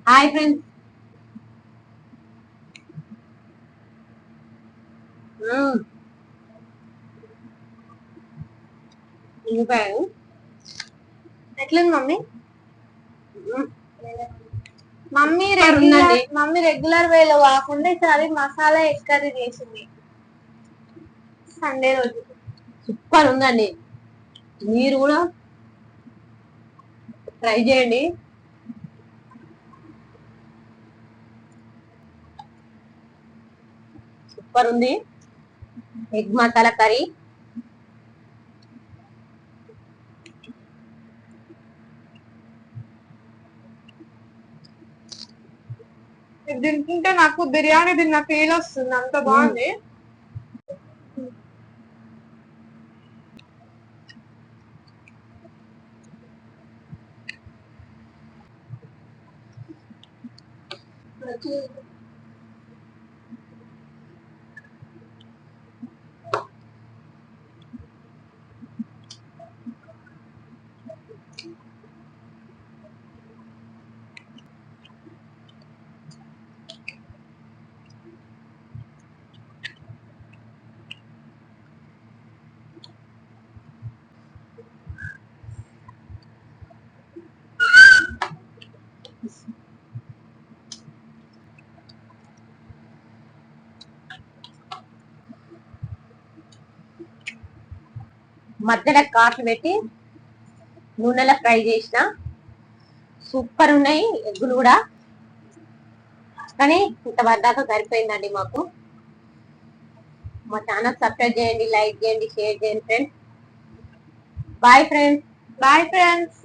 Hi friends. ఉల్లిపాయలు ఎట్లుంది mummy? Mummy regular వేలో కాకుండా ఈసారి మసాలా ఎక్కది చేసింది సండే రోజు. సూపర్ ఉందండి. మీరు కూడా ట్రై చేయండి. సూపర్ ఉంది. Egg masala curry. తింటుంటే నాకు బిర్యానీ తిన్న ఫీల్ వస్తుంది, అంత బాగుంది. మధ్యలో కాట్లు పెట్టి నూనెలో ఫ్రై చేసిన సూపర్ ఉన్నాయి ఎగ్గులు కూడా. కానీ ఇంత వద్దాక సరిపోయిందండి మాకు. మా ఛానల్ సబ్స్క్రైబ్ చేయండి, లైక్ చేయండి, షేర్ చేయండి friends. Bye friends. Bye friends.